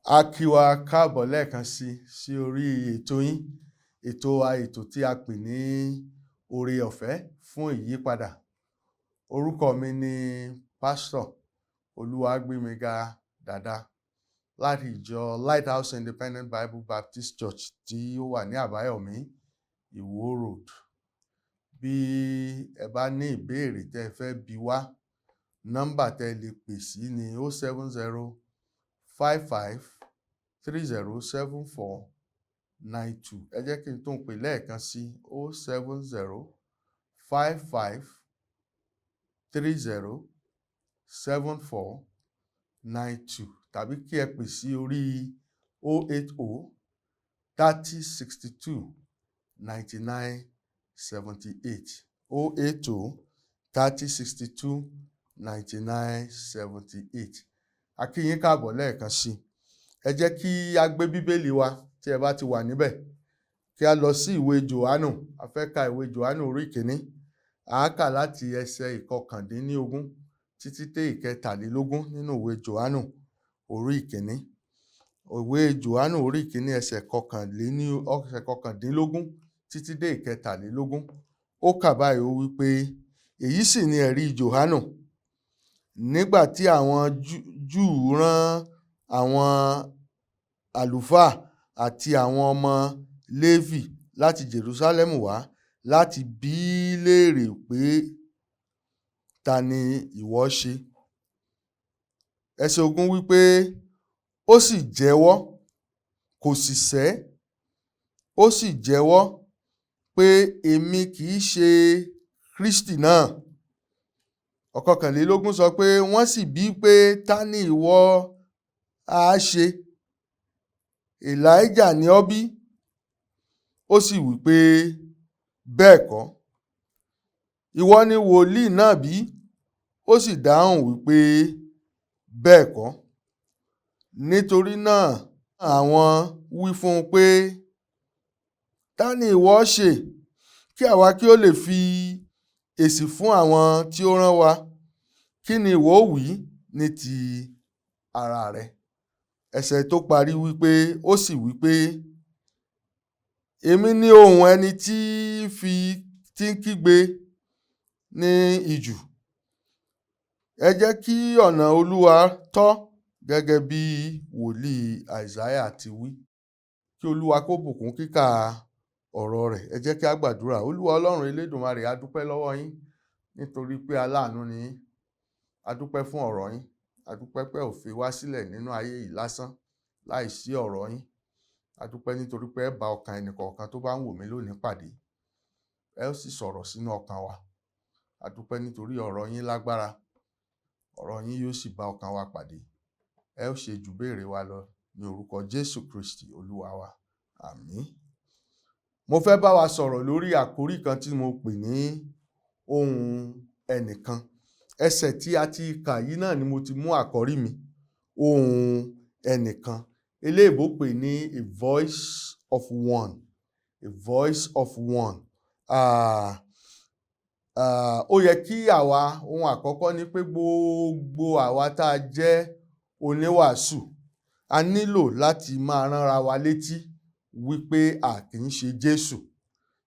A kí wa káàbọ̀ lẹ́ẹ̀kan sí orí ètò yín, ètò tí a pè ní Oore Ọ̀fẹ́ fún Ìyípadà. Orúkọ mi ni Pásítọ̀ Oluwagbemiga Dada láti ìjọ Lighthouse Independent Bible Baptist Church tí ó wà ní Àbáyọ̀mí, Ìwó Road. Bí ẹ bá ní ìbéèrè tẹ́ ẹ fẹ́ bi wá, nọ́mbà tẹ́ ẹ lè pè sí ni 07055307492. Ẹ jẹ́ kí n tún pè lẹ́ẹ̀kan sí 07055307492 tàbí kí ẹ pè sí orí 080-3062-9978 080-3062-9978. A kí yín káàbọ̀ lẹ́ẹ̀kan sí. Ẹ jẹ́ kí a gbé Bíbélì wa tí ẹ bá ti wà níbẹ̀, kí a lọ sí ìwé JOHANU. A fẹ́ ka ìwé JOHANU orí ìkíní. A kà láti ẹsẹ̀ ìkọkàndínlógún títí dé ìkẹtàlélógún nínú ìwé JOHANU orí ìkíní. Ìwé JOHANU orí ìkíní ẹsẹ̀ kọkàndínlógún títí dé ìkẹtàlélógún. Ó kà báyìí, ó wí pé, èyí sì ni ẹ̀rí JOHANU. Nígbà tí àwọn Júù rán àwọn àlùfáà àti àwọn ọmọ Léfì láti Jerúsálẹ́mù wá láti bi í léèrè pé, ta ni ìwọ ṣe? Ẹsẹ̀ 20 wí pé, ó sì jẹ́wọ́, kò sì sẹ́, ó sì jẹ́wọ́ pé èmi kì í ṣe Kristi náà. 21 sọ pé, wọ́n sì bi í pé, ta ni ìwọ á ṣe? Èlíjà ni ọ́ bí? Ó sì wí pé, bẹ́ẹ̀ kọ́. Ìwọ ni wòlíì náà bí? Ó sì dáhùn wí pé, bẹ́ẹ̀ kọ́. Nítorí náà àwọn wí fún un pé, ta ni ìwọ ṣe? Kí àwa kí ó lè fi èsì fún àwọn tí ó rán wa. Kí ni ìwọ ó wí ní ti ara rẹ? Ẹsẹ̀ tó parí wí pé, ó sì wí pé, èmi ni ohùn ẹni tí ń kígbe ní ijù. Ẹ jẹ́ kí ọ̀nà Olúwa tọ́, gẹ́gẹ́ bí wòlíì Àìsáyà ti wí. Kí Olúwa kó bùkún kíkà ọ̀rọ̀ rẹ̀. Ẹ jẹ́ kí a gbàdúrà. Olúwa Ọlọ́run Elédùmarè, a dúpẹ́ lọ́wọ́ yín nítorí pé aláàánú ni yín. A dúpẹ́ fún ọ̀rọ̀ yín. A dúpẹ́ pé ò fi wá sílẹ̀ nínú ayé yìí lásán láì sí ọ̀rọ̀ yín. A dúpẹ́ nítorí pé ẹ bá ọkàn ẹnìkọ̀ọ̀kan tó bá ń wò mí lónìí pàdé. Ẹ ó sì sọ̀rọ̀ sínú ọkàn wa. A dúpẹ́ nítorí ọ̀rọ̀ yín lágbára. Ọ̀rọ̀ yín yóò sì bá ọkàn wa pàdé. Ẹ ó ṣe jù béèrè wa lọ ní orúkọ Jésù Kristi Olúwa wa. Àmín. Mo fẹ́ bá wa sọ̀rọ̀ lórí àkórí kan tí mo pè ní ohùn ẹnìkan. Ẹsẹ̀ tí a ti kà yìí náà ni mo ti mú àkọ́rí mi. Ohùn ẹnìkan. Eléèbó pè ní a voice of one. A voice of one. Ó yẹ kí àwa, ohun àkọ́kọ́ ni pé gbogbo àwa tá a jẹ́ oníwàásù, a nílò láti máa ránra wa létí wípé a kì í ṣe Jésù.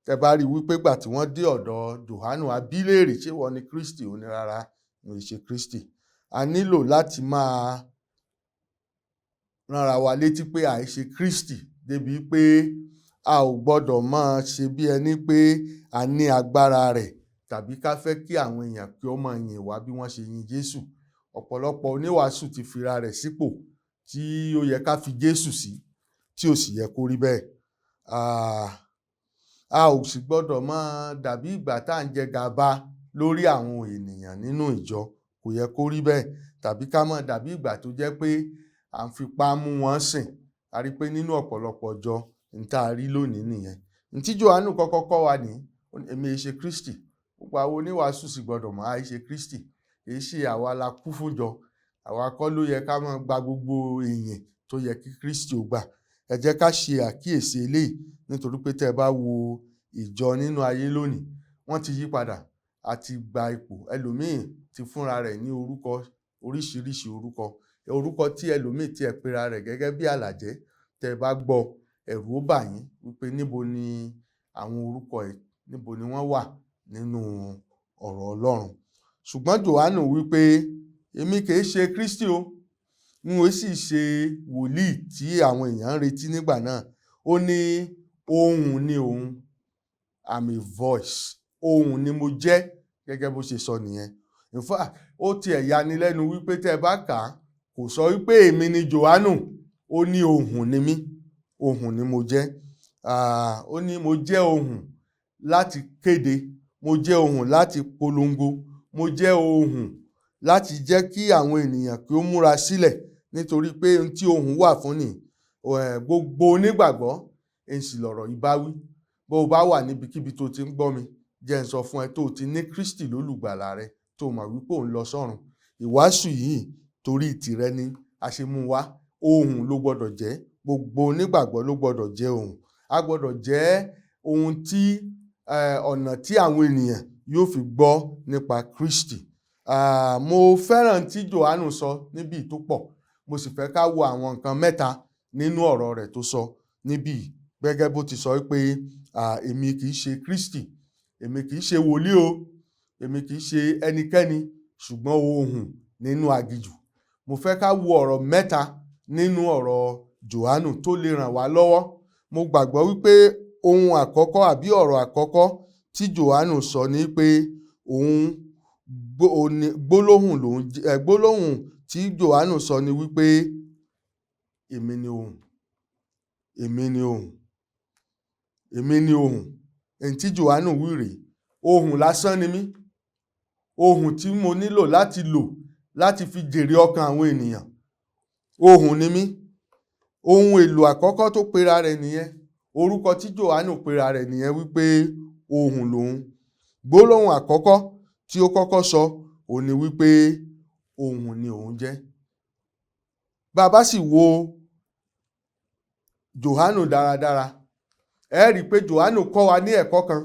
Tẹ́ bá rí wípé gbà tí wọ́n dé ọ̀dọ̀ JOHANU, a bi í léèrè, ṣé ìwọ ni Kristi? Ó ní rárá, mi ò ṣe Kristi. A nílò láti máa ránra wa létí pé àìṣe Kristi, débi pé a ò gbọ́dọ̀ máa ṣe bí ẹni pé a ní agbára rẹ̀, tàbí ká fẹ́ kí àwọn èèyàn kí ó máa yìn wá bí wọ́n ṣe yin Jésù. Ọ̀pọ̀lọpọ̀ oníwàásù ti fira rẹ̀ sípò tí ó yẹ ká fi Jésù sí, tí ò sì yẹ kó rí bẹ́ẹ̀. A ò sì gbọ́dọ̀ máa dàbí ìgbà tá à ń jẹ gàba lórí àwọn ènìyàn nínú ìjọ. Kò yẹ kó rí bẹ́ẹ̀. Tàbí ká máa dàbí ìgbà tó jẹ́ pé à ń fipá mú wọn sìn. A rí pé nínú ọ̀pọ̀lọpọ̀ ìjọ n tá a rí lónìí nìyẹn. N tí JOHANU kọ́kọ́ kọ́ wa ní, èmi ṣe Kristi. Gbogbo àwọn oníwàásù sì gbọ́dọ̀ mọ̀ àìṣe Kristi. Èyí ṣe àwa la kú fúnjọ. Àwa kọ́ ló yẹ ká máa gba gbogbo ìyìn tó yẹ kí Kristi ó gbà. Ẹ jẹ́ ká ṣe àkíyèsí eléyìí, nítorí pé tẹ́ ẹ bá wo ìjọ nínú ayé lónìí, wọ́n ti yí padà àti gba ipò. Ẹlòmíì ti fúnra rẹ̀ ní orúkọ, oríṣiríṣi orúkọ. orúkọ tí ẹlòmíì tí ẹ pera rẹ̀ gẹ́gẹ́ bí àlàjẹ́, tẹ́ bá gbọ́ ẹ̀rù ó bà yín wípé níbo ni àwọn orúkọ ẹ̀, níbo ni wọ́n wà nínú ọ̀rọ̀ Ọlọ́run. Ṣùgbọ́n Jòhánù wípé èmi kìí ṣe Kristi o, n ò sì ṣe wòlíì tí àwọn èèyàn ń retí nígbà náà. Ó ní ohùn ni òun, I'm a voice, ohùn ni mo jẹ́, gẹ́gẹ́ bó ṣe sọ nìyẹn. In fact, ó tiẹ̀ yanilẹ́nu wípé tẹ́ bá kà á, kò sọ wípé èmi ni Jòhánù, ó ní ohùn ni mí, ohùn ni mo jẹ́. Ó ní mo jẹ́ ohùn láti kéde, mo jẹ́ ohùn láti polongo, mo jẹ́ ohùn láti jẹ́ kí àwọn ènìyàn kí ó múra sílẹ̀, nítorí pé ohun tí ohùn wà fún ni gbogbo onígbàgbọ́ èsì lọ̀rọ̀ ìbáwí. Bó o bá wà níbikíbi tó ti ń gbọ́ mi, jẹ́ n sọ fún ẹ tó ti ní Kristi lólùgbàlà rẹ, tó mọ̀ wípé òun lọ sọ́run. Ìwàásù yìí torí tìrẹ ni a ṣe mú wá. Ohùn ló gbọ́dọ̀ jẹ́, gbogbo onígbàgbọ́ ló gbọ́dọ̀ jẹ́ ohùn. A gbọ́dọ̀ jẹ́ ohun tí ọ̀nà tí àwọn ènìyàn yóò fi gbọ́ nípa Kristi. Mo fẹ́ràn tí Jòhánù sọ níbí tó pọ̀, mo sì fẹ́ ká wo àwọn nǹkan mẹ́ta nínú ọ̀rọ̀ rẹ̀ tó sọ níbí, gẹ́gẹ́ bó ti sọ pé èmi kìí ṣe Kristi, èmi kìí ṣe wòlíì o, èmi kìí ṣe ẹnikẹ́ni, ṣùgbọ́n ohùn nínú aginjù. Mo fẹ́ ká wo ọ̀rọ̀ mẹ́ta nínú ọ̀rọ̀ Jòhánù tó lè ràn wá lọ́wọ́. Mo gbàgbọ́ wípé ohun àkọ́kọ́ àbí ọ̀rọ̀ àkọ́kọ́ tí Jòhánù sọ ni pé gbólóhùn tí Jòhánù sọ ni wípé èmi ni ohùn, èmi ni ohùn, èmi ni ohùn. Èyí tí Jòhánù wí rèé, ohùn lásán ni mí, ohùn tí mo nílò láti fi jèrè ọkàn àwọn ènìyàn, ohùn ni mí. Ohun èlò àkọ́kọ́ tó pera rẹ̀ nìyẹn, orúkọ tí Jòhánù pera rẹ̀ nìyẹn wípé ohùn lòun. Gbólóhùn àkọ́kọ́ tí ó kọ́kọ́ sọ òun ni wípé ohùn ni òun jẹ́. Bá a bá sì wo Jòhánù dáradára, ẹ rí i pé Jòhánù kọ́ wa ní ẹ̀kọ́ kan.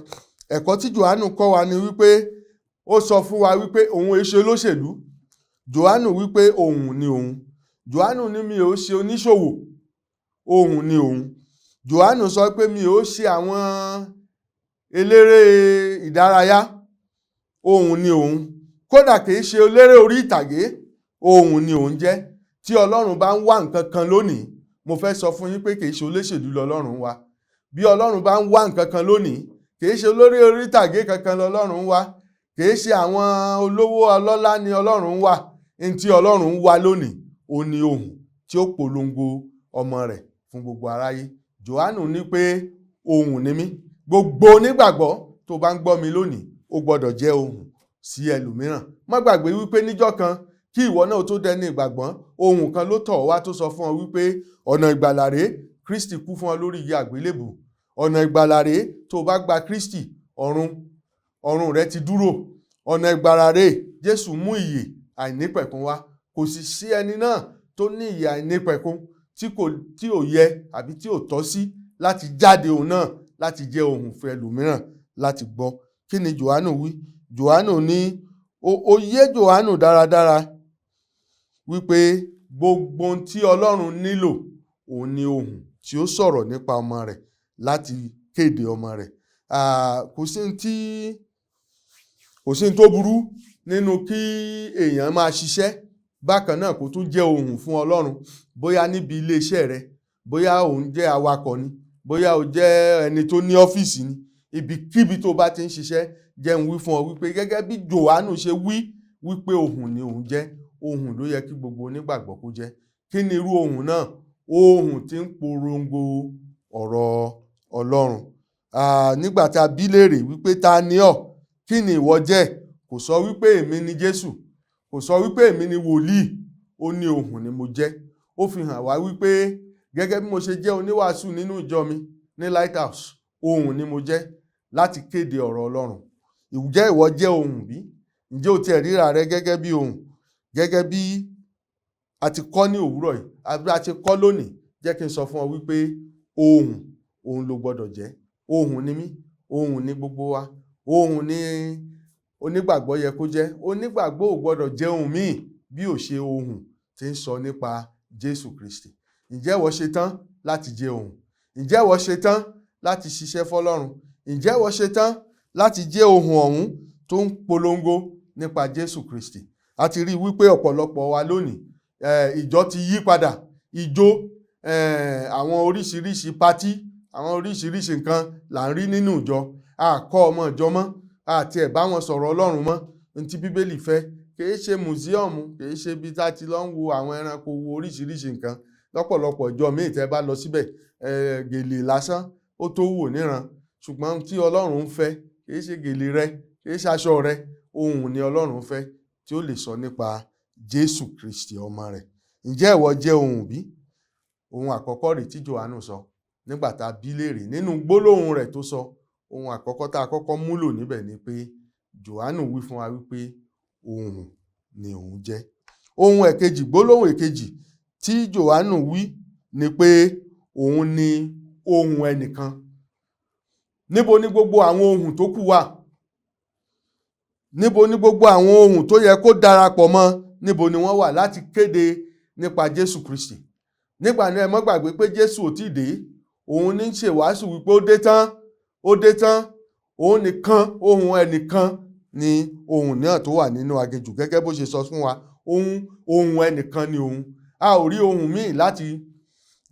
Ẹ̀kọ́ tí Jòhánù kọ́ wa ni wípé ó sọ fún wa wípé òun èé ṣe olóṣèlú. Jòhánù wípé ohùn ni òun. Jòhánù ní mi ò ṣe oníṣòwò, ohùn ni òun. Jòhánù sọ pé mi ò ṣe àwọn eléré ìdárayá, ohùn ni òun. Kódà kìí ṣe eléré orí ìtàgé, ohùn ni òun jẹ́. Tí Ọlọ́run bá ń wá nǹkan kan lónìí, mo fẹ́ sọ fún yín pé kìí ṣe olóṣèlú lọ́lọ́run wá. Bí Ọlọ́run bá ń wá nǹkan kan lónìí, kìí ṣe olórí orí ìtàgé kankan lọ́lọ́run wá, kìí ṣe àwọn olówó ọlọ́lá ni Ọlọ́run wá. Ní tí Ọlọ́run wá lónìí, ó ní ohùn tí ó polongo ọmọ rẹ̀ fún gbogbo aráyé. Jòhánù ní pé ohùn ni mí. Gbogbo onígbàgbọ́ tó bá ń gbọ́ mi lónìí, ó gbọ́dọ̀ jẹ́ ohùn sí ẹlòmíràn. Má gbàgbé wípé níjọ́ kan kí ìwọ náà tó dẹni ìgbàgbọ́, ohùn kan ló tọ̀ ọ́ wá tó sọ fún ọ wípé ọ̀nà ìgbàlà rèé, Kristi kú fún ọ lórí igi àgbélébù. Ọ̀nà ìgbàlà rèé, tó bá gba Kristi, ọ̀run rẹ ti dúró. Ọ̀nà ìgbàlà rèé, Jésù mú ìyè àìnípẹ̀kun wá. Kò sì sí ẹni náà tó ní ìyè àìnípẹ̀kun tí ò yẹ àbí tí ò tọ́ sí láti jáde òun náà láti jẹ́ ohùn fún ẹlòmíràn láti gbọ́. Kí ni Jòhánù wí? Jòhánù ní ó yé Jòhánù dáradára wípé gbogbo ohun tí Ọlọ́run nílò òun ni ohùn tí ó sọ̀rọ̀ nípa ọmọ rẹ̀ láti kéde ọmọ rẹ̀. Kò sí ohun tó burú nínú kí èèyàn máa ṣiṣẹ́ bákan náà kó tún jẹ́ ohùn fún Ọlọ́run, bóyá níbi iléeṣẹ́ rẹ, bóyá òun jẹ́ awakọ̀ ni, bóyá o jẹ́ ẹni tó ní ọ́fíìsì ni, ibikíbi tó bá ti ń ṣiṣẹ́, jẹ́ n wí fún ọ wípé gẹ́gẹ́ bí Jòhánù ṣe wípé ohùn ni òun jẹ́, ohùn ló yẹ kí gbogbo onígbàgbọ́ kó jẹ́. Kí ni irú ohùn náà? Ohùn tí ń polongo ọ̀rọ̀ Ọlọ́run. Nígbà tá a bí léèrè wípé ta ni ọ́? Kí ni ìwọ jẹ́? Kò sọ wípé èmi ni Jésù, kò sọ wípé èmi ni wòlíì, ó ní ohùn ni mo jẹ́. Ó fi hàn wá wípé gẹ́gẹ́ bí mo ṣe jẹ́ oníwàásù nínú ìjọ mi ní Lighthouse, ohùn ni mo jẹ́ láti kéde ọ̀rọ̀ Ọlọ́run. Ǹjẹ́ ìwọ jẹ́ ohùn bí? Ǹjẹ́ o tiẹ̀ ríra rẹ gẹ́gẹ́ bí ohùn? Gẹ́gẹ́ bí a ti kọ́ ní òwúrọ̀ yìí, àbí a ti kọ́ lónìí, jẹ́ kí n sọ fún ọ wípé ohùn ló gbọ́dọ̀ jẹ́. Ohùn ni mí, ohùn ni gbogbo wa, ohùn ni onígbàgbọ́ yẹ kó jẹ́. Onígbàgbọ́ ò gbọ́dọ̀ jẹ́ ohùn míì bí ò ṣe ohùn tí ń sọ nípa Jésù Kristi. Ǹjẹ́ ìwọ ṣetán láti jẹ́ ohùn? Ǹjẹ́ ìwọ ṣetán láti ṣiṣẹ́ fọ́lọ́run? Ǹjẹ́ ìwọ ṣetán láti jẹ́ ohùn ọ̀hún tó ń polongo nípa Jésù Kristi? A ti rí wípé ọ̀pọ̀lọpọ̀ wa lónìí ìjọ ti yí padà. Ìjó, àwọn oríṣiríṣi pátí, àwọn oríṣiríṣi nǹkan là ń rí nínú ìjọ. A kọ́ ọmọ ìjọ mọ́, àti ẹ̀ bá wọn sọ̀rọ̀ Ọlọ́run mọ́. Ohun tí Bíbélì fẹ́ kìí ṣe mùsíọ̀mù, kìí ṣe ibi tá ti lọ ń wo àwọn ẹranko, wo oríṣiríṣi nǹkan. Lọ́pọ̀lọpọ̀ ìjọ míì tẹ́ bá lọ síbẹ̀, gèlè lásán ó tó wò níran. Ṣùgbọ́n tí Ọlọ́run ń fẹ́ kìí ṣe gèlè rẹ, kìí ṣe aṣọ rẹ. Ohùn ni Ọlọ́run fẹ́ tí ó lè sọ nípa Jésù Kristi ọmọ rẹ̀. Ǹjẹ́ ìwọ jẹ́ ohùn bí? Ohun àkọ́kọ́ rèé tí JOHANU sọ nígbà tá a bí léèrè. Nínú gbólóhùn rẹ̀ tó sọ, ohun àkọ́kọ́ tá a kọ́kọ́ múlò níbẹ̀ ni pé JOHANU wí fún wa wípé ohùn ni òun jẹ́. Ohun èkejì, gbólóhùn èkejì tí JOHANU wí ni pé òun ni ohùn ẹnìkan. Níbo ni gbogbo àwọn ohùn tó kù wà? Níbo ni gbogbo àwọn ohùn tó yẹ kó darapọ̀ mọ́? Níbo ni wọ́n wà láti kéde nípa Jésù Kristi? Nígbà náà ẹ má gbàgbé pé Jésù ò tíì dé. Òun ní ṣèwàásù wípé ó dé tán, ó dé tán. Òun nìkan, ohùn ẹnìkan ni ohùn náà tó wà nínú aginjù, gẹ́gẹ́ bó ṣe sọ fún wa. Ohùn ẹnìkan ni òun. A ò rí ohùn míì láti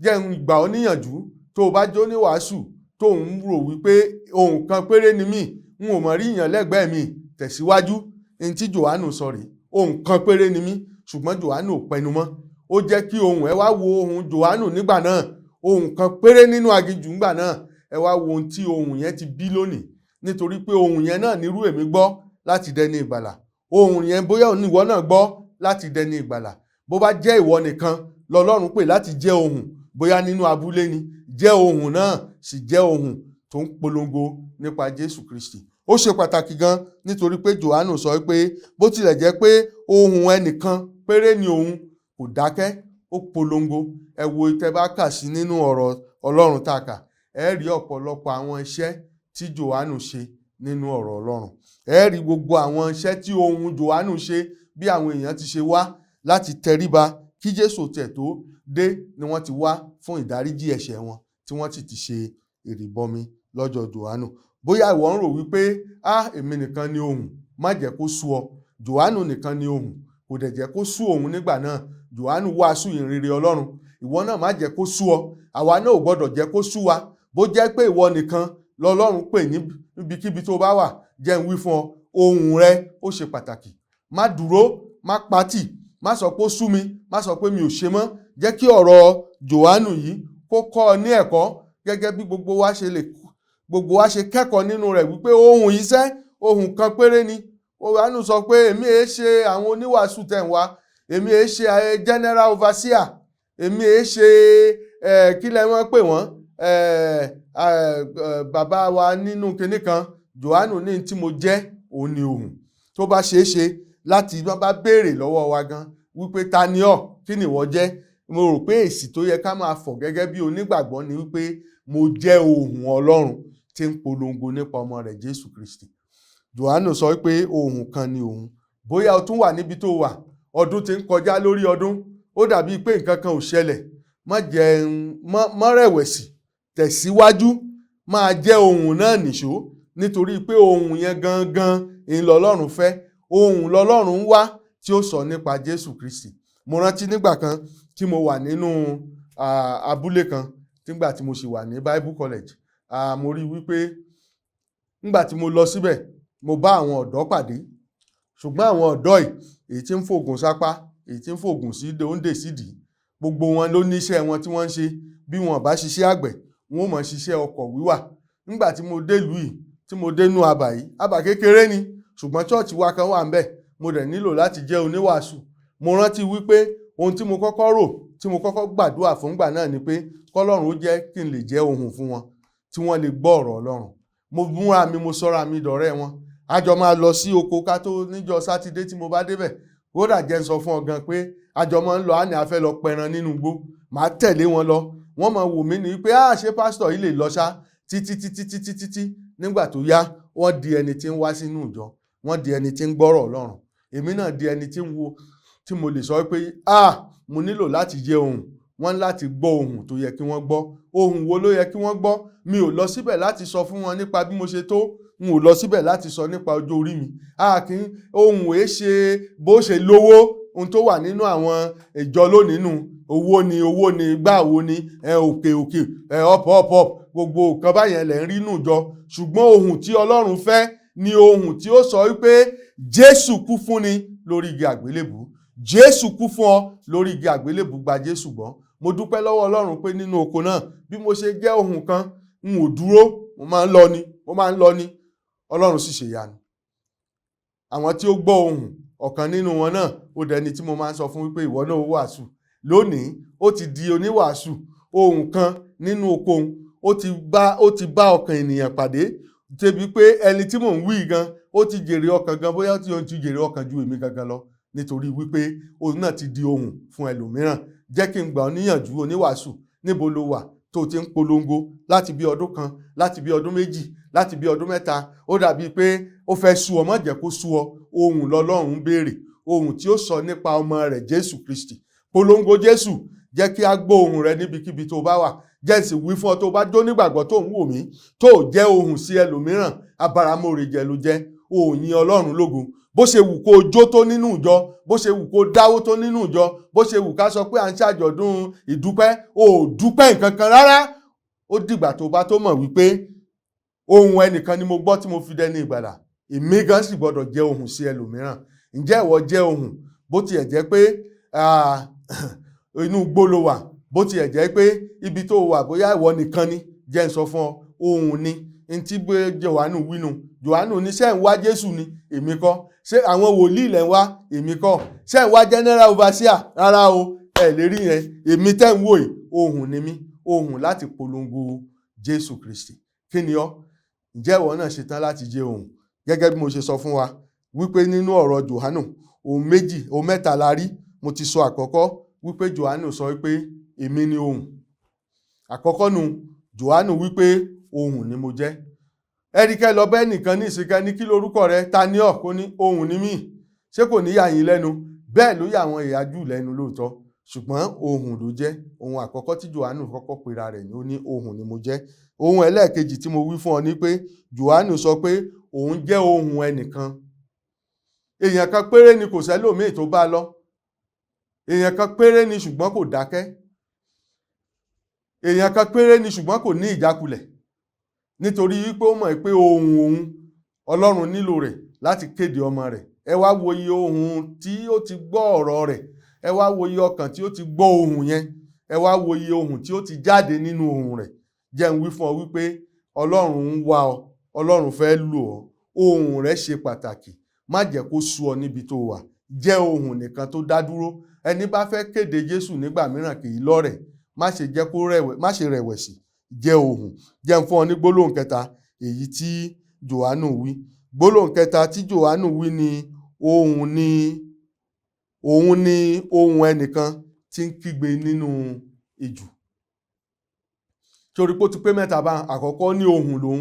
jẹ́ ń gbà ọ́ níyànjú. Tó o bá jó ní wàásù tó ń rò wípé ohùn kan péré ni mí, n ò mọ̀ rí ìyàn lẹ́gbẹ̀ẹ́ mi, tẹ̀síwájú. Ní tí JOHANU sọ rèé, ohùn kan péré ni mí. Ṣùgbọ́n JOHANU ò pẹnu mọ́. Ó jẹ́ kí ohùn, ẹ wá wo ohùn JOHANU nígbà náà. Ohùn kan péré nínú aginjù nígbà náà. Ẹ wá wo ohun tí ohùn yẹn ti bí lónìí. Nítorí pé ohùn yẹn náà nírú èmi gbọ́ láti dẹni ìgbàlà. Ohùn yẹn bóyá ìwọ náà gbọ́ láti dẹni ìgbàlà. Bó bá jẹ́ ìwọ nìkan lọ́lọ́run pè láti jẹ́ ohùn, bóyá nínú abúlé ni, jẹ́ ohùn náà, sì jẹ́ ohùn tó ń polongo nípa Jésù Kristi. Ó ṣe pàtàkì gan, nítorí pé JOHANU sọ pé bó tilẹ̀ jẹ́ pé ohùn ẹnìkan péré ni òun, kò dákẹ́, ó polongo. Ẹ wo tẹ́ bá kà sí nínú ọ̀rọ̀ Ọlọ́run tá a kà, ẹ rí ọ̀pọ̀lọpọ̀ àwọn iṣẹ́ tí JOHANU ṣe nínú ọ̀rọ̀ Ọlọ́run. Ẹ rí gbogbo àwọn iṣẹ́ tí ohùn JOHANU ṣe, bí àwọn èèyàn ti ṣe wá láti tẹríba kí Jésù tẹ̀ tó dé, ni wọ́n ti wá fún ìdáríjì ẹ̀ṣẹ̀ wọn, tí wọ́n sì ti ṣe ìrìbọmi lọ́jọ́ JOHANU. Bóyá ìwọ ń rò wípé èmi nìkan ni ohùn, má jẹ́ kó sú ọ. JOHANU nìkan ni ohùn, kò dẹ̀ jẹ́ kó sú òun nígbà náà. JOHANU wàásù ìrere Ọlọ́run. Ìwọ náà má jẹ́ kó sú ọ. Àwa náà ò gbọ́dọ̀ jẹ́ kó sú wa. Bó jẹ́ pé ìwọ nìkan lọ́lọ́run pè níbikíbi tó bá wà, jẹ́ ń wí fún ọ, ohùn rẹ ó ṣe pàtàkì. Má dúró, má patì, má sọ pé ó sú mi, má sọ pé mi ò ṣe mọ́. Jẹ́ kí ọ̀rọ̀ JOHANU yìí kó kọ́ ọ ní ẹ̀kọ́, gẹ́gẹ́ bí gbogbo wa ṣe kẹ́kọ̀ọ́ nínú rẹ̀ wípé ohùn iṣẹ́, ohùn kan péré ni. JOHANU sọ pé èmi èé ṣe àwọn oníwàásù tẹ̀ ń wá, èmi èé ṣe general overseer, èmi èé ṣe kí lẹ wọ́n pè wọ́n, bàbá wa nínú kinní kan. JOHANU ní tí mo jẹ́ òun ni ohùn. Tó bá ṣeé ṣe láti bá béèrè lọ́wọ́ wa gan wípé ta ni ọ́, kí ni ìwọ jẹ́, mo rò pé èsì tó yẹ ká máa fọ̀ gẹ́gẹ́ bí onígbàgbọ́ ni wípé mo jẹ́ ohùn Ọlọ́run tí ń polongo nípa ọmọ rẹ̀ Jésù Kristi. JOHANU sọ pé ohùn kan ni òun. Bóyá o tún wà níbi tó wà, ọdún ti ń kọjá lórí ọdún, ó dàbí pé nǹkan kan ò ṣẹlẹ̀. Má rẹ̀wẹ̀sì, tẹ̀síwájú, máa jẹ́ ohùn náà nìṣó. Nítorí pé ohùn yẹn gangan ìlọ́lọ́run fẹ́. Ohùn lọ́lọ́run ń wá tí ó sọ nípa Jésù Kristi. Mo rántí nígbà kan tí mo wà nínú abúlé kan, nígbà tí mo sì wà ní Bible College. Mo rí wípé nígbà tí mo lọ síbẹ̀, mo bá àwọn ọ̀dọ́ pàdé. Ṣùgbọ́n àwọn ọ̀dọ́ yìí, èyí tí ń fògùn sápá, èyí tí ń fògùn sí oúnjẹ sídìí, gbogbo wọn ló ní iṣẹ́ wọn tí wọ́n ń ṣe. Bí wọn bá ṣiṣẹ́ àgbẹ̀, wọn ò mọ̀ ṣiṣẹ́ ọkọ̀ wíwà. Nígbà tí mo dé ìlú yìí, tí mo dé inú abà yìí, abà kékeré ni, ṣùgbọ́n chọ́ọ̀chì wa kan wà ńbẹ̀. Mo dẹ̀ nílò láti jẹ́ oníwàásù. Mo rántí wípé ohun tí mo kọ́kọ́ rò, tí mo kọ́kọ́ gbàdúrà fún gbà náà ni pé kọ́lọ́run ó jẹ́ kí n lè jẹ́ ohùn fún wọn, tí wọ́n lè gbọ́ ọ̀rọ̀ Ọlọ́run. Mo múra mi, mo sọ́ra mi dọ̀rẹ́ wọn. A jọ máa lọ sí oko ká tó níjọ́ Sátidé tí mo bá débẹ̀. Kódà jẹ́ ń sọ fún ọ gan pé a jọ máa ń lọ, a fẹ́ lọ pẹran nínú igbó. Màá tẹ̀lé wọn lọ. Wọ́n máa wò mí ní pé ṣé pásítọ̀ yìí lè lọ ṣá, títí. Nígbà tó yá, wọ́n di ẹni tí ń wá sínú ìjọ. Wọ́n di ẹni tí ń gbọ́rọ̀ Ọlọ́run. Èmi náà di ẹni tí ń wo, tí mo lè sọ pé mo nílò láti jẹ́ ohùn. Wọ́n ní láti gbọ́ ohùn tó yẹ kí wọ́n gbọ́. Ohùn wo ló yẹ kí wọ́n gbọ́? Mi ò lọ síbẹ̀ láti sọ fún wọn nípa bí mo ṣe tó. N ò lọ síbẹ̀ láti sọ nípa ọjọ́ orí mi. Ohùn èé ṣe bó ṣe lówó. Ohun tó wà nínú àwọn ìjọ lónìí nù. Owó ni gbá wo ni òkè up gbogbo nǹkan báyẹn lẹ̀ ń rí nù jọ. Ṣùgbọ́n ohùn tí Ọlọ́run fẹ́ ni ohùn tí ó sọ wípé Jésù kú fún ni lórí igi àgbélébùú. Jésù kú fún ọ lórí igi àgbélébùú, gba Jésù gbọ́. Mo dúpẹ́ lọ́wọ́ Ọlọ́run pé nínú oko náà bí mo ṣe jẹ́ ohùn kan, n ò dúró, mo máa ń lọ ni. Ọlọ́run sì ṣe ìyanu. Àwọn tí ó gbọ́ ohùn, ọ̀kan nínú wọn náà ó dẹni tí mo máa ń sọ fún wípé ìwọ náà ó wàásù. Lónìí ó ti di oníwàásù. Ohùn kan nínú oko òun ó ti bá ọkàn ènìyàn pàdé débi pé ẹni tí mò ń wí gan ó ti jèrè ọkàn gan, bóyá tí ó ti jèrè ọkàn ju èmi gangan lọ, nítorí wípé òun náà ti di ohùn fún ẹlòmíràn. Jẹ́ kí n gbà ọ́ níyànjú oníwàásù, níbo lo wà tó ti ń polongo láti bí ọdún kan, láti bí ọdún méjì, láti bí ọdún mẹ́ta? Ó dàbí pé ó fẹ́ sú ọ, má jẹ́ kó sú ọ. Ohùn lọ́lọ́run ń béèrè, ohùn tí ó sọ nípa ọmọ rẹ̀ Jésù Kristi. Polongo Jésù, jẹ́ kí a gbọ́ ohùn rẹ níbikíbi tó bá wà. Jẹ́ sì wí fún ọ tó bá jó nígbàgbọ́ tó ń wò mí, tó jẹ́ ohùn sí ẹlòmíràn, abáramóore jẹ ló jẹ́. Òyìn Ọlọ́run lógo. Bó ṣe wù kó jó tó nínú ìjọ, bó ṣe wù kó dáwó tó nínú ìjọ, bó ṣe wù ká sọ pé à ń ṣàjọ̀dún ìdúpẹ́, ò dúpẹ́ nǹkan kan rárá. Ó dìgbà tó bá tó mọ̀ wípé ohùn ẹnìkan ni mo gbọ́ tí mo fi dẹni ìgbàlà. Èmi gan sì gbọ́dọ̀ jẹ́ ohùn sí ẹlòmíràn. Ǹjẹ́ ìwọ jẹ́ ohùn? Bó tiẹ̀ jẹ́ pé inú igbó ló wà, bó tiẹ̀ jẹ́ pé ibi tó wà bóyá ìwọ nìkan ni, jẹ́ n sọ fún ọ, ohùn ni. N tí JOHANU wínú. JOHANU ní ṣé ń wá Jésù ni? Èmi kọ́. Ṣé àwọn wòlíì lẹ̀ ń wá? Èmi kọ́. Ṣé ń wá general overseer? Rárá o, ẹ lè rí yẹn. Èmi tẹ́ ń wò yìí, ohùn ni mí. Ohùn láti polongo Jésù Kristi. Kí ni ọ́? Ǹjẹ́ ìwọ náà ṣetán láti jẹ́ ohùn? Gẹ́gẹ́ bí mo ṣe sọ fún wa wípé nínú ọ̀rọ̀ JOHANU, ohun mẹ́ta la rí. Mo ti sọ àkọ́kọ́ wípé JOHANU sọ wípé èmi ni ohùn. Àkọ́kọ́ nu, JOHANU wípé ohùn ni mo jẹ́. Ẹ̀ríkẹ́ lọ bẹ́ẹ̀ nìkan ní ìsìnká ní kí lórúkọ rẹ? Ta ni ọ́? Kó ní ohùn ni mí. Ṣé kò ní yà yín lẹ́nu? Bẹ́ẹ̀ ló yà àwọn ìyá Júù lẹ́nu lóòótọ́. Ṣùgbọ́n ohùn ló jẹ́. Ohun àkọ́kọ́ tí JOHANU kọ́kọ́ pera rẹ̀ ni ó ní ohùn ni mo jẹ́. Ohun ẹlẹ́ẹ̀kejì tí mo wí fún ọ ní pé JOHANU sọ pé òun jẹ́ ohùn ẹnìkan. Èèyàn kan péré ni, kò sẹ́lòmíì tó bá lọ. Èèyàn kan péré ni ṣùgbọ́n kò dákẹ́. Èèyàn kan péré ni ṣùgbọ́n kò ní ìjákulẹ̀. Nítorí wípé ó mọ̀ pé ohùn òun Ọlọ́run nílò rẹ̀ láti kéde ọmọ rẹ̀. Ẹ wá wo iye ohùn tí ó ti gbọ́ ọ̀rọ̀ rẹ̀. Ẹ wá wo iye ọkàn tí ó ti gbọ́ ohùn yẹn. Ẹ wá wo iye ohùn tí ó ti jáde nínú ohùn rẹ̀. Jẹ́ n wí fún ọ wípé Ọlọ́run ń wá ọ. Ọlọ́run fẹ́ lò ọ́. Ohùn rẹ̀ ṣe pàtàkì. Má jẹ́ kó sú ọ níbi tó wà. Jẹ́ ohùn nìkan tó dá dúró. Ẹni bá fẹ́ kéde Jésù nígbà mìíràn kì í lọ́rẹ̀. Má ṣe rẹ̀wẹ̀sì. Jẹ́ ohùn. Jẹ́ n fún ọ ní gbólóhùn kẹta èyí tí JOHANU wí. Gbólóhùn kẹta tí JOHANU wí ni ohùn ẹnìkan tí ń kígbe nínú ijù. Torí pé ó ti pé mẹ́ta bá. Àkọ́kọ́ ní ohùn lòun.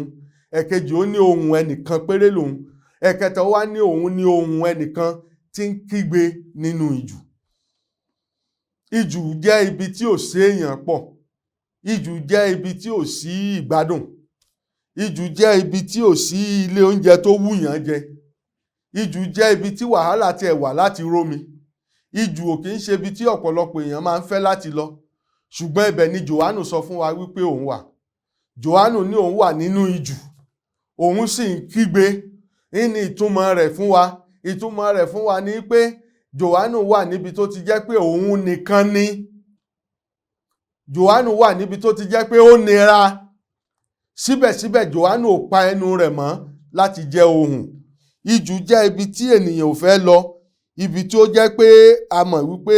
Ẹ̀kejì ó ní ohùn ẹnìkan péré lòun. Ẹ̀kẹta wá ní òun ní ohùn ẹnìkan tí ń kígbe nínú ijù. Ijù jẹ́ ibi tí ò sí èèyàn pọ̀. Ijù jẹ́ ibi tí ò sí ìgbádùn. Ijù jẹ́ ibi tí ò sí ilé oúnjẹ tó wúyàn jẹ. Ijù jẹ́ ibi tí wàhálà tiẹ̀ wà láti rómi. Ijù ò kì í ṣe ibi tí ọ̀pọ̀lọpọ̀ èèyàn máa ń fẹ́ láti lọ. Ṣùgbọ́n ibẹ̀ ni JOHANU sọ fún wa wípé òun wà. JOHANU ní òun wà nínú ijù. Òun sì ń kígbe. Ní ìtumọ̀ rẹ̀ fún wa. Ìtumọ̀ rẹ̀ fún wa ni pé JOHANU wà níbi tó ti jẹ́ pé òun nìkan ni. JOHANU wà níbi tó ti jẹ́ pé ó nira. Síbẹ̀síbẹ̀ JOHANU ò pa ẹnu rẹ̀ mọ́ láti jẹ́ ohùn. Ijù jẹ́ ibi tí ènìyàn ò fẹ́ lọ. Ibi tí ó jẹ́ pé a mọ̀ wípé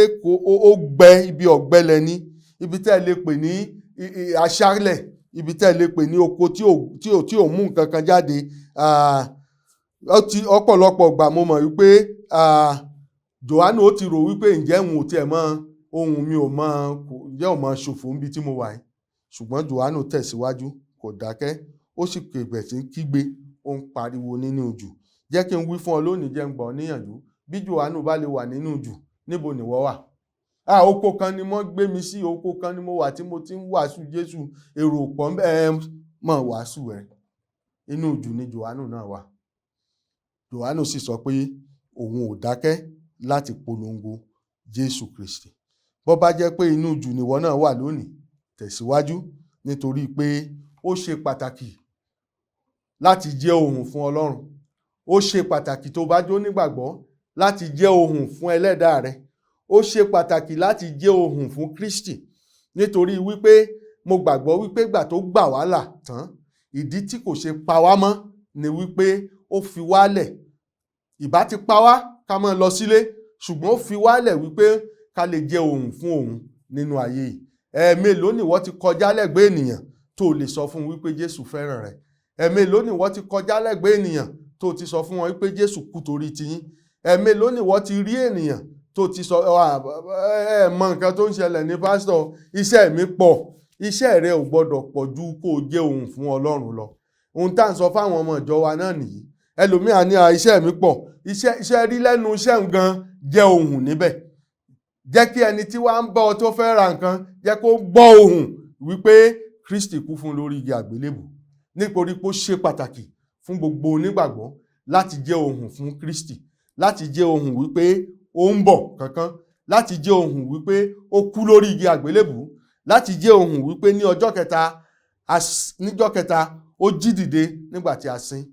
ó gbẹ, ibi ọ̀gbẹlẹ̀ ni. Ibi tẹ́ lè pè ní aṣálẹ̀. Ibi tẹ́ lè pè ní oko tí ò mú nǹkan kan jáde. Ọ̀pọ̀lọpọ̀ ìgbà mo mọ̀ wípé JOHANU ó ti rò wípé ǹjẹ́ òun ò tiẹ̀ mọ ohùn mi ò mọ ǹjẹ́ ò mọ ṣòfò níbi tí mo wà yìí. Ṣùgbọ́n JOHANU tẹ̀síwájú, kò dákẹ́. Ó sì bẹ̀rẹ̀ sí ń kígbe. Ó ń pariwo nínú ijù. Jẹ́ kí n wí fún ọ lónìí, jẹ́ n gbà ọ́ níyànjú. Bí JOHANU bá lè wà nínú ijù, níbo nìwọ wà? oko kan ni wọ́n gbé mi sí, oko kan ni mo wà tí mo ti ń wàásù Jésù, èrò pọ̀ mọ̀ wàásù ẹ̀. Inú ìjù ni JOHANU náà wà. JOHANU sì sọ pé òun ò dákẹ́ láti polongo Jésù Kristi. Bó bá jẹ́ pé inú ìjù nìwọ náà wà lónìí, tẹ̀síwájú, nítorí pé ó ṣe pàtàkì láti jẹ́ ohùn fún Ọlọ́run. Ó ṣe pàtàkì tó bá jó nígbàgbọ́ láti jẹ́ ohùn fún ẹlẹ́dàá rẹ. Ó ṣe pàtàkì láti jẹ́ ohùn fún Kristi, nítorí wípé mo gbàgbọ́ wípé ìgbà tó gbà wá là tán, ìdí tí kò ṣe pa wá mọ́ ni wípé ó fi wá lẹ̀. Ìbá ti pa wá ká máa lọ sílé, ṣùgbọ́n ó fi wá lẹ̀ wípé ká lè jẹ́ ohùn fún òun nínú ayé yìí. Ẹ̀ẹ̀mélòó ni wọ́n ti kọjá lẹ́gbẹ̀ẹ́ ènìyàn tó lè sọ fún wípé Jésù fẹ́ràn rẹ̀? Ẹ̀ẹ̀mélòó ni wọ́n ti kọjá lẹ́gbẹ̀ẹ́ ènìyàn tó ti sọ fún wọn wípé Jésù kú torí tiyín? Ẹ̀ẹ̀mélòó ni wọ́n ti rí ènìyàn tó ti sọ mọ nǹkan tó ń ṣẹlẹ̀ ní pásítọ̀, iṣẹ́ mi pọ̀. Iṣẹ́ rẹ ò gbọ́dọ̀ pọ̀ ju kó o jẹ́ ohùn fún Ọlọ́run lọ. Ohun tá à ń sọ fáwọn ọmọ ìjọ wa náà nìyí. Ẹlòmíà ní iṣẹ́ mi pọ̀, iṣẹ́ rí lẹ́nu iṣẹ́ gan, jẹ́ ohùn níbẹ̀. Jẹ́ kí ẹni tí wàá ń bọ́ ọ tó fẹ́ ra nǹkan, jẹ́ kó gbọ́ ohùn wípé Kristi kú fún lórí igi àgbélébù. Nítorí pé ó ṣe pàtàkì fún gbogbo onígbàgbọ́ láti jẹ́ ohùn fún Kristi, láti jẹ́ ohùn wípé ó ń bọ̀ kankan, láti jẹ́ ohùn wípé ó kú lórí igi àgbélébù, láti jẹ́ ohùn wípé ní ọjọ́ kẹta ó jí dìde nígbà tí a sin,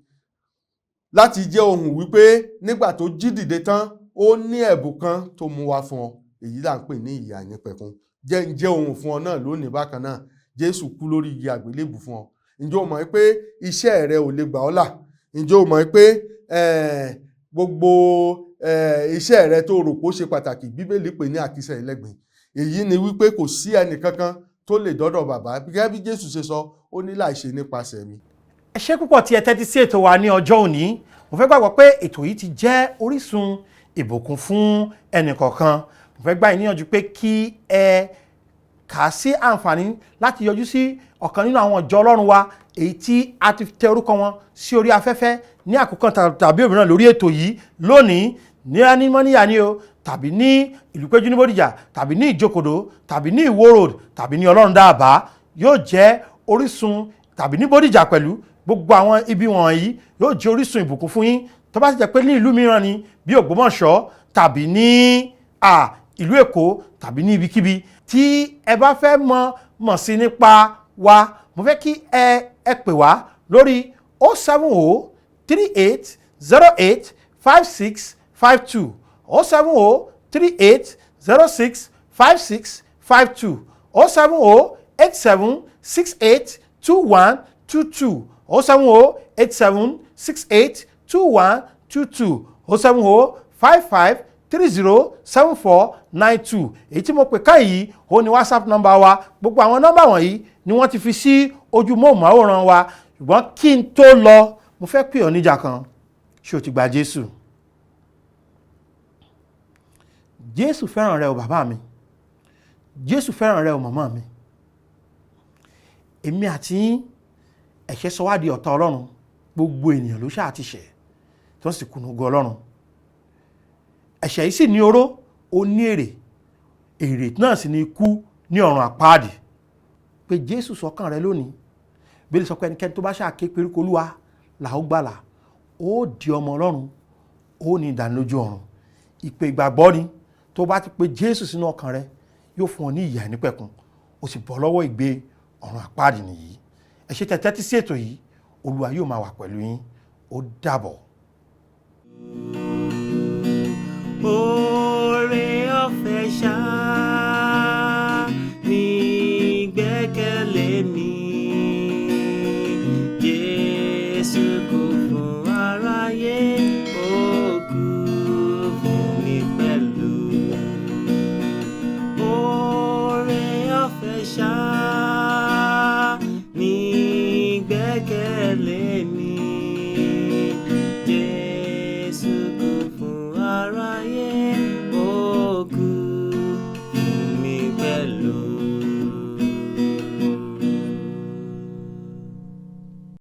láti jẹ́ ohùn wípé nígbà tó jí dìde tán ó ní ẹ̀bùn kan tó mú wá fún ọ, èyí là ń pè ní ìyè àìnípẹ̀kun. Jẹ́ ohùn fún ọ náà lónìí bákan náà. Jésù kú lórí igi àgbélébù fún ọ. Ǹjẹ́ o mọ̀ pé iṣẹ́ rẹ ò lè gbà ọ́ là? Ǹjẹ́ o mọ̀ pé gbogbo iṣẹ́ rẹ tó rò pé ó ṣe pàtàkì, Bíbélì pè ní àkísà ẹlẹ́gbin. Èyí ni wípé kò sí ẹnìkankan tó lè dọ́dọ̀ bàbá. Gẹ́gẹ́ bí Jésù ṣe sọ, ó ní láìṣe nípasẹ̀ mi. Ẹ ṣé púpọ̀ tí ẹ tẹ́tí sí ètò wa ní ọjọ́ òní. Mo fẹ́ gbàgbọ́ pé ètò yìí ti jẹ́ orísun ìbùkún fún ẹnìkọ̀ọ̀kan. Mo fẹ́ gbà yín níyànjú pé kí ẹ kà sí àǹfààní láti yọjú sí ọ̀kan nínú àwọn ìjọ Ọlọ́run wa èyí tí a ti tẹ orúkọ wọn sí orí afẹ́fẹ́ ní àkókò tàbí òmíràn lórí ètò yìí lónìí, ní Anímọ́níyà ni o, tàbí ní Ìlúpéjú ní Bódìjà, tàbí ní Ìjókòdó, tàbí ní Ìwó Road, tàbí ní Ọlọ́run Dáàbá. Yóò jẹ́ orísun, tàbí ní Bódìjà pẹ̀lú. Gbogbo àwọn ibi wọ̀nyí yóò jẹ́ orísun ìbùkún fún yín. Tó bá sì jẹ́ pé ní ìlú mìíràn ni bí Ògbómọ̀ṣọ́, tàbí ní ìlú Èkó, tàbí ní ibikíbi tí ẹ bá fẹ́ mọ̀ sí nípa wa, mo fẹ́ kí ẹ pè wá lórí 070 38 08 5652 070 38 06 5652 070 87 68 2122 070 87 68 2122 070 55 30 7492. Èyí tí mo pè ká yìí ó ní WhatsApp nọ́mbà wa. Gbogbo àwọn nọ́mbà wọ̀nyí ni wọ́n ti fi sí ojú móhùnmáwòrán wa. Ṣùgbọ́n kí n tó lọ, mo fẹ́ pè ọ́ níjà kan. Ṣé o ti gba Jésù? Jésù fẹ́ràn rẹ o bàbá mi. Jésù fẹ́ràn rẹ o màmá mi. Èmi àti ẹ̀ṣẹ̀ sọ wá di ọ̀tá Ọlọ́run. Gbogbo ènìyàn ló ṣáà ti ṣẹ̀ tó sì kùnà ògo Ọlọ́run. Ẹ̀ṣẹ̀ yìí sì ní oró, ó ní èrè náà sì ní ikú ní ọ̀run àpáàdì. Pé Jésù sọ́kàn rẹ lónìí. Bíbélì sọ pé ẹnikẹ́ni tó bá ṣáà ké pe orúkọ Olúwa là ó gbàlà. Ó di ọmọ Ọlọ́run, ó ní ìdánilójú ọ̀run. Ìpè ìgbàgbọ́ ni. Tó bá ti pe Jésù sínú ọkàn rẹ, yóò fún ọ ní ìyè àìnípẹ̀kun. Ó sì bọ́ lọ́wọ́ ìgbé ọ̀run àpáàdì nìyí. Ẹ ṣé tẹ́tí sí ètò yìí. Olúwa yóò máa wà pẹ̀lú yín. Ó dàbọ̀.